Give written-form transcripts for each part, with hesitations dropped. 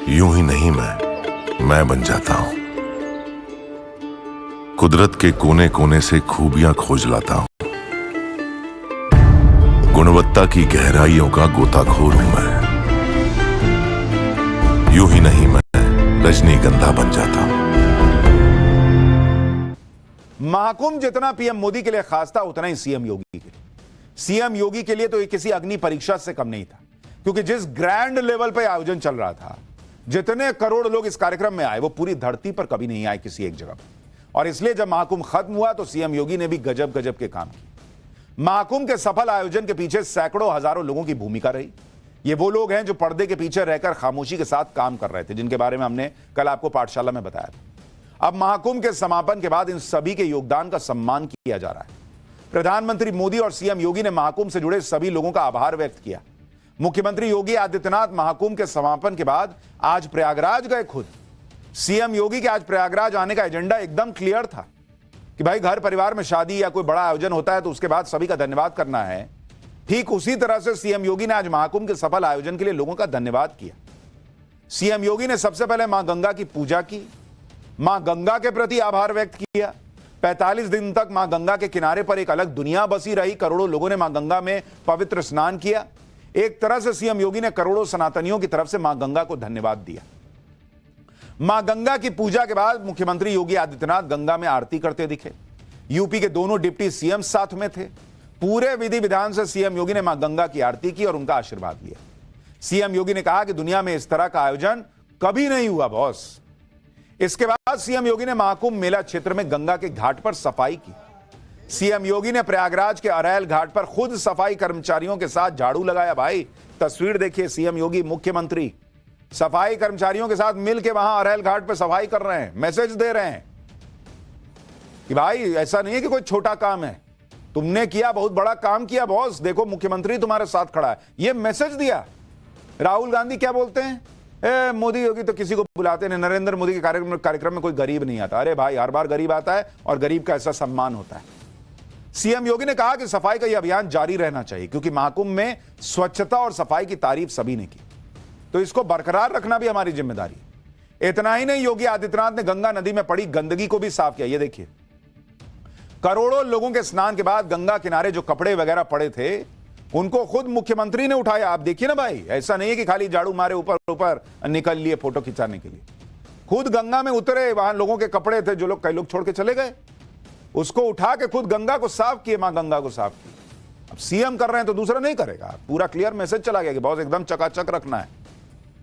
यूं ही नहीं मैं बन जाता हूं। कुदरत के कोने कोने से खूबियां खोज लाता हूं। गुणवत्ता की गहराइयों का गोताखोर हूं मैं। यूं ही नहीं मैं रजनीगंधा बन जाता हूं। महाकुंभ जितना पीएम मोदी के लिए खास था उतना ही सीएम योगी के लिए। सीएम योगी के लिए तो ये किसी अग्नि परीक्षा से कम नहीं था, क्योंकि जिस ग्रैंड लेवल पर आयोजन चल रहा था, जितने करोड़ लोग इस कार्यक्रम में आए, वो पूरी धरती पर कभी नहीं आए किसी एक जगह पर। और इसलिए जब महाकुंभ खत्म हुआ तो सीएम योगी ने भी गजब गजब के काम किए। महाकुंभ के सफल आयोजन के पीछे सैकड़ों हजारों लोगों की भूमिका रही। ये वो लोग हैं जो पर्दे के पीछे रहकर खामोशी के साथ काम कर रहे थे, जिनके बारे में हमने कल आपको पाठशाला में बताया था। अब महाकुंभ के समापन के बाद इन सभी के योगदान का सम्मान किया जा रहा है। प्रधानमंत्री मोदी और सीएम योगी ने महाकुंभ से जुड़े सभी लोगों का आभार व्यक्त किया। मुख्यमंत्री योगी आदित्यनाथ महाकुंभ के समापन के बाद आज प्रयागराज गए खुद। सीएम योगी के आज प्रयागराज आने का एजेंडा एकदम क्लियर था कि भाई घर परिवार में शादी या कोई बड़ा आयोजन होता है तो उसके बाद सभी का धन्यवाद करना है। ठीक उसी तरह से सीएम योगी ने आज महाकुंभ के सफल आयोजन के लिए लोगों का धन्यवाद किया। सीएम योगी ने सबसे पहले मां गंगा की पूजा की, मां गंगा के प्रति आभार व्यक्त किया। 45 दिन तक मां गंगा के किनारे पर एक अलग दुनिया बसी रही। करोड़ों लोगों ने मां गंगा में पवित्र स्नान किया। एक तरह से सीएम योगी ने करोड़ों सनातनियों की तरफ से मां गंगा को धन्यवाद दिया। मां गंगा की पूजा के बाद मुख्यमंत्री योगी आदित्यनाथ गंगा में आरती करते दिखे। यूपी के दोनों डिप्टी सीएम साथ में थे। पूरे विधि विधान से सीएम योगी ने मां गंगा की आरती की और उनका आशीर्वाद लिया। सीएम योगी ने कहा कि दुनिया में इस तरह का आयोजन कभी नहीं हुआ बॉस। इसके बाद सीएम योगी ने महाकुंभ मेला क्षेत्र में गंगा के घाट पर सफाई की। सीएम योगी ने प्रयागराज के अरैल घाट पर खुद सफाई कर्मचारियों के साथ झाड़ू लगाया। भाई तस्वीर देखिए, सीएम योगी मुख्यमंत्री सफाई कर्मचारियों के साथ मिलकर वहां अरैल घाट पर सफाई कर रहे हैं, मैसेज दे रहे हैं कि भाई ऐसा नहीं है कि कोई छोटा काम है, तुमने किया, बहुत बड़ा काम किया बॉस, देखो मुख्यमंत्री तुम्हारे साथ खड़ा है, ये मैसेज दिया। राहुल गांधी क्या बोलते हैं, मोदी योगी तो किसी को बुलाते नहीं, नरेंद्र मोदी के कार्यक्रम में कोई गरीब नहीं आता। अरे भाई हर बार गरीब आता है और गरीब का ऐसा सम्मान होता है। सीएम योगी ने कहा कि सफाई का यह अभियान जारी रहना चाहिए, क्योंकि महाकुंभ में स्वच्छता और सफाई की तारीफ सभी ने की, तो इसको बरकरार रखना भी हमारी जिम्मेदारी है। इतना ही नहीं, योगी आदित्यनाथ ने गंगा नदी में पड़ी गंदगी को भी साफ किया। ये देखिए, करोड़ों लोगों के स्नान के बाद गंगा किनारे जो कपड़े वगैरह पड़े थे उनको खुद मुख्यमंत्री ने उठाया। आप देखिए ना भाई, ऐसा नहीं है कि खाली झाड़ू मारे ऊपर ऊपर निकल लिए फोटो खिंचाने के लिए। खुद गंगा में उतरे, वहां लोगों के कपड़े थे जो लोग कई लोग छोड़ के चले गए, उसको उठा के खुद गंगा को साफ किए, मां गंगा को साफ की। अब सीएम कर रहे हैं तो दूसरा नहीं करेगा। पूरा क्लियर मैसेज चला गया कि बहुत एकदम चकाचक रखना है।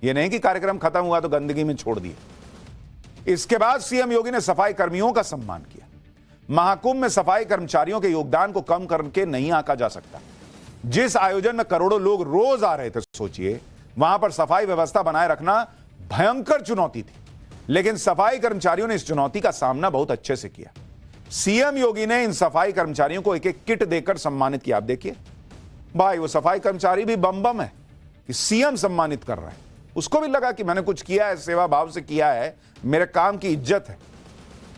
यह नहीं कि कार्यक्रम खत्म हुआ तो गंदगी में छोड़ दिए। इसके बाद सीएम योगी ने सफाई कर्मियों का सम्मान किया। महाकुंभ में सफाई कर्मचारियों के योगदान को कम करके नहीं आंका जा सकता। जिस आयोजन में करोड़ों लोग रोज आ रहे थे, सोचिए वहां पर सफाई व्यवस्था बनाए रखना भयंकर चुनौती थी, लेकिन सफाई कर्मचारियों ने इस चुनौती का सामना बहुत अच्छे से किया। सीएम योगी ने इन सफाई कर्मचारियों को एक एक किट देकर सम्मानित किया। आप देखिए भाई, वो सफाई कर्मचारी भी बम बम है कि सीएम सम्मानित कर रहा है। उसको भी लगा कि मैंने कुछ किया है, सेवा भाव से किया है, मेरे काम की इज्जत है।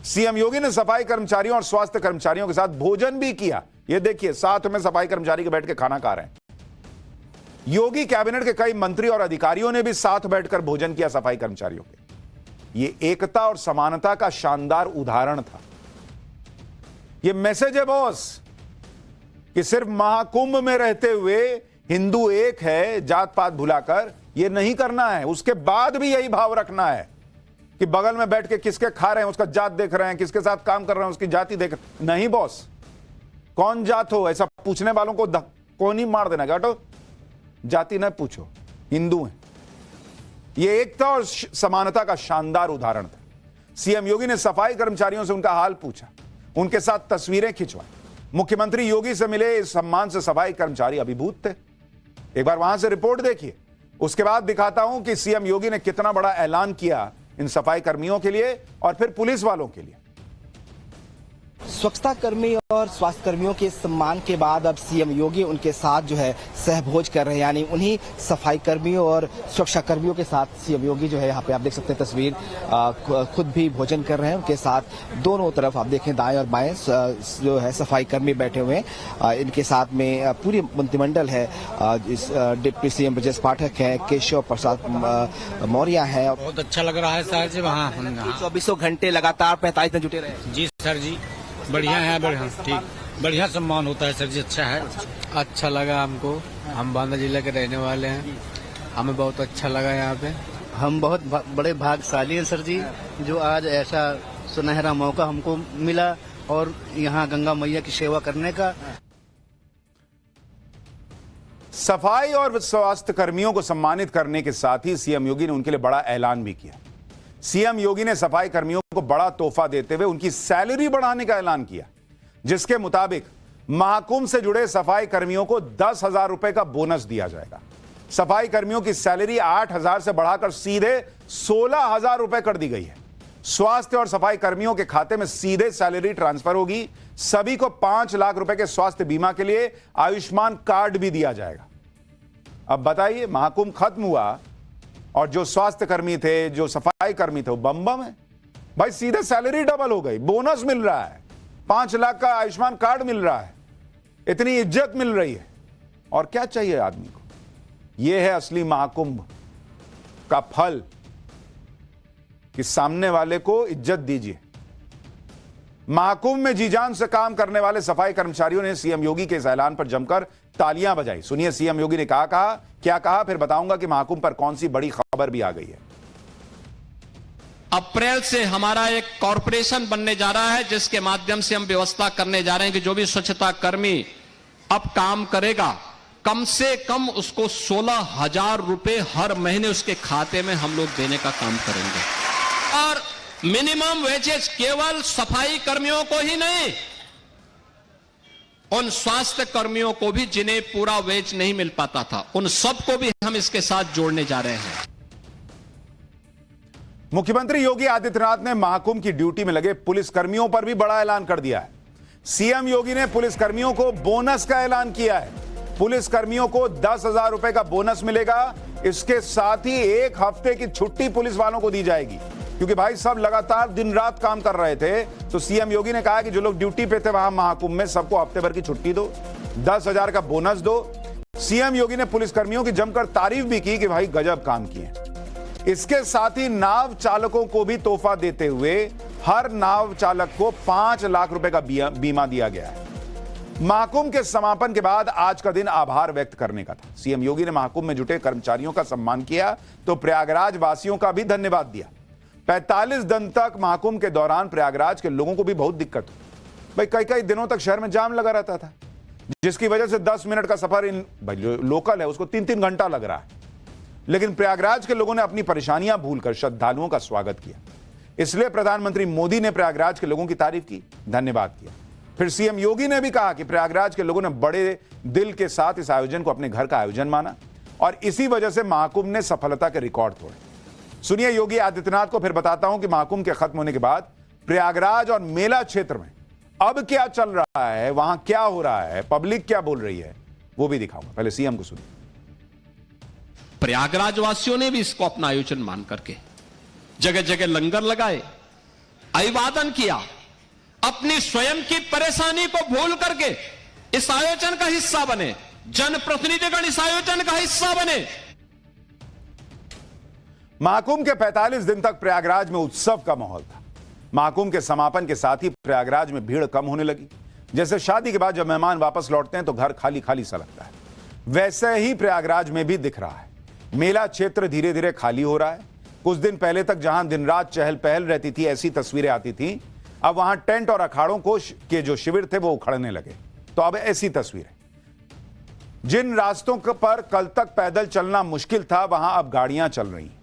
सीएम योगी ने सफाई कर्मचारियों और स्वास्थ्य कर्मचारियों के साथ भोजन भी किया। ये देखिए, साथ में सफाई कर्मचारी के बैठ के खाना खा रहे हैं। योगी कैबिनेट के कई मंत्री और अधिकारियों ने भी साथ बैठकर भोजन किया सफाई कर्मचारियों के। ये एकता और समानता का शानदार उदाहरण था। ये मैसेज है बॉस कि सिर्फ महाकुंभ में रहते हुए हिंदू एक है, जात पात भुलाकर ये नहीं करना है। उसके बाद भी यही भाव रखना है कि बगल में बैठ के किसके खा रहे हैं उसका जात देख रहे हैं, किसके साथ काम कर रहे हैं उसकी जाति देख रहे हैं। नहीं बॉस, कौन जात हो ऐसा पूछने वालों को कौन ही मार देना, हटो, जाति न पूछो, हिंदू हैं। ये एकता और समानता का शानदार उदाहरण था। सीएम योगी ने सफाई कर्मचारियों से उनका हाल पूछा, उनके साथ तस्वीरें खिंचवाई। मुख्यमंत्री योगी से मिले इस सम्मान से सफाई कर्मचारी अभिभूत थे। एक बार वहां से रिपोर्ट देखिए, उसके बाद दिखाता हूं कि सीएम योगी ने कितना बड़ा ऐलान किया इन सफाई कर्मियों के लिए और फिर पुलिस वालों के लिए। स्वच्छता कर्मी और स्वास्थ्य कर्मियों के सम्मान के बाद अब सीएम योगी उनके साथ जो है सहभोज कर रहे हैं, यानी उन्हीं सफाई कर्मियों और सुरक्षा कर्मियों के साथ सीएम योगी जो है यहाँ पे आप देख सकते हैं तस्वीर, खुद भी भोजन कर रहे हैं। उनके साथ दोनों तरफ आप देखें दाएं और बाएं जो है सफाई कर्मी बैठे हुए हैं। इनके साथ में पूरी मंत्रिमंडल है, डिप्टी सीएम ब्रजेश पाठक है, केशव प्रसाद मौर्य है। बहुत अच्छा लग रहा है सर जी, वहाँ 24 घंटे लगातार 45 दिन जुटे रहे। जी सर जी, बढ़िया है, बढ़िया ठीक, बढ़िया सम्मान होता है सर जी, अच्छा है। अच्छा लगा हमको, हम बांदा जिला के रहने वाले हैं, हमें बहुत अच्छा लगा यहाँ पे। हम बहुत बड़े भाग्यशाली हैं सर जी, जो आज ऐसा सुनहरा मौका हमको मिला और यहाँ गंगा मैया की सेवा करने का। सफाई और स्वास्थ्य कर्मियों को सम्मानित करने के साथ ही सीएम योगी ने उनके लिए बड़ा ऐलान भी किया। सीएम योगी ने सफाई कर्मियों को बड़ा तोहफा देते हुए उनकी सैलरी बढ़ाने का ऐलान किया, जिसके मुताबिक महाकुंभ से जुड़े सफाई कर्मियों को 10,000 रुपए का बोनस दिया जाएगा। सफाई कर्मियों की सैलरी 8,000 से बढ़ाकर सीधे 16,000 रुपए कर दी गई है। स्वास्थ्य और सफाई कर्मियों के खाते में सीधे सैलरी ट्रांसफर होगी। सभी को 5 लाख रुपए के स्वास्थ्य बीमा के लिए आयुष्मान कार्ड भी दिया जाएगा। अब बताइए, महाकुंभ खत्म हुआ और जो स्वास्थ्य कर्मी थे, जो सफाई कर्मी थे, वो बम बम है भाई। सीधे सैलरी डबल हो गई, बोनस मिल रहा है, 5 लाख का आयुष्मान कार्ड मिल रहा है, इतनी इज्जत मिल रही है। और क्या चाहिए आदमी को? यह है असली महाकुंभ का फल कि सामने वाले को इज्जत दीजिए। महाकुंभ में जी जान से काम करने वाले सफाई कर्मचारियों ने सीएम योगी के इस ऐलान पर जमकर तालियां बजाई। सुनिए सीएम योगी ने क्या कहा, फिर बताऊंगा कि महाकुंभ पर कौन सी बड़ी खबर भी आ गई है। अप्रैल से हमारा एक कॉरपोरेशन बनने जा रहा है, जिसके माध्यम से हम व्यवस्था करने जा रहे हैं कि जो भी स्वच्छता कर्मी अब काम करेगा, कम से कम उसको 16,000 रुपए हर महीने उसके खाते में हम लोग देने का काम करेंगे। और मिनिमम वेजेस केवल सफाई कर्मियों को ही नहीं, उन स्वास्थ्य कर्मियों को भी जिन्हें पूरा वेज नहीं मिल पाता था, उन सबको भी हम इसके साथ जोड़ने जा रहे हैं। मुख्यमंत्री योगी आदित्यनाथ ने महाकुंभ की ड्यूटी में लगे पुलिस कर्मियों पर भी बड़ा ऐलान कर दिया है। सीएम योगी ने पुलिस कर्मियों को बोनस का ऐलान किया है। पुलिस कर्मियों को 10,000 रुपए का बोनस मिलेगा। इसके साथ ही 1 हफ्ते की छुट्टी पुलिस वालों को दी जाएगी, क्योंकि भाई सब लगातार दिन रात काम कर रहे थे। तो सीएम योगी ने कहा कि जो लोग ड्यूटी पे थे वहां महाकुंभ में, सबको हफ्ते भर की छुट्टी दो, 10,000 का बोनस दो। सीएम योगी ने पुलिस कर्मियों की जमकर तारीफ भी की कि भाई गजब काम किए। इसके साथ ही नाव चालकों को भी तोहफा देते हुए हर नाव चालक को 5 लाख रुपए का बीमा दिया गया है। महाकुंभ के समापन के बाद आज का दिन आभार व्यक्त करने का था। सीएम योगी ने महाकुंभ में जुटे कर्मचारियों का सम्मान किया तो प्रयागराज वासियों का भी धन्यवाद दिया। 45 दिन तक महाकुंभ के दौरान प्रयागराज के लोगों को भी बहुत दिक्कत हुई। भाई कई दिनों तक शहर में जाम लगा रहता था, जिसकी वजह से 10 मिनट का सफर भाई जो लोकल है उसको 3-3 घंटा लग रहा है। लेकिन प्रयागराज के लोगों ने अपनी परेशानियां भूलकर श्रद्धालुओं का स्वागत किया। इसलिए प्रधानमंत्री मोदी ने प्रयागराज के लोगों की तारीफ की, धन्यवाद किया। फिर सीएम योगी ने भी कहा कि प्रयागराज के लोगों ने बड़े दिल के साथ इस आयोजन को अपने घर का आयोजन माना और इसी वजह से महाकुंभ ने सफलता के रिकॉर्ड तोड़े। सुनिए योगी आदित्यनाथ को, फिर बताता हूं कि महाकुंभ के खत्म होने के बाद प्रयागराज और मेला क्षेत्र में अब क्या चल रहा है, वहां क्या हो रहा है, पब्लिक क्या बोल रही है, वो भी दिखाऊंगा। पहले सीएम को सुनिए। प्रयागराज वासियों ने भी इसको अपना आयोजन मान करके जगह जगह लंगर लगाए, अभिवादन किया, अपनी स्वयं की परेशानी को भूल करके इस आयोजन का हिस्सा बने, जनप्रतिनिधिगण इस आयोजन का हिस्सा बने। महाकुंभ के 45 दिन तक प्रयागराज में उत्सव का माहौल था। महाकुंभ के समापन के साथ ही प्रयागराज में भीड़ कम होने लगी। जैसे शादी के बाद जब मेहमान वापस लौटते हैं तो घर खाली खाली सा लगता है, वैसे ही प्रयागराज में भी दिख रहा है। मेला क्षेत्र धीरे धीरे खाली हो रहा है। कुछ दिन पहले तक जहां दिन रात चहल पहल रहती थी, ऐसी तस्वीरें आती थी, अब वहां टेंट और अखाड़ों के जो शिविर थे वो उखड़ने लगे। तो अब ऐसी तस्वीरें, जिन रास्तों पर कल तक पैदल चलना मुश्किल था, वहां अब गाड़ियां चल रही हैं।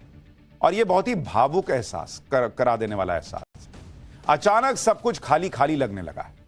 और यह बहुत ही भावुक एहसास करा देने वाला एहसास। अचानक सब कुछ खाली खाली लगने लगा है।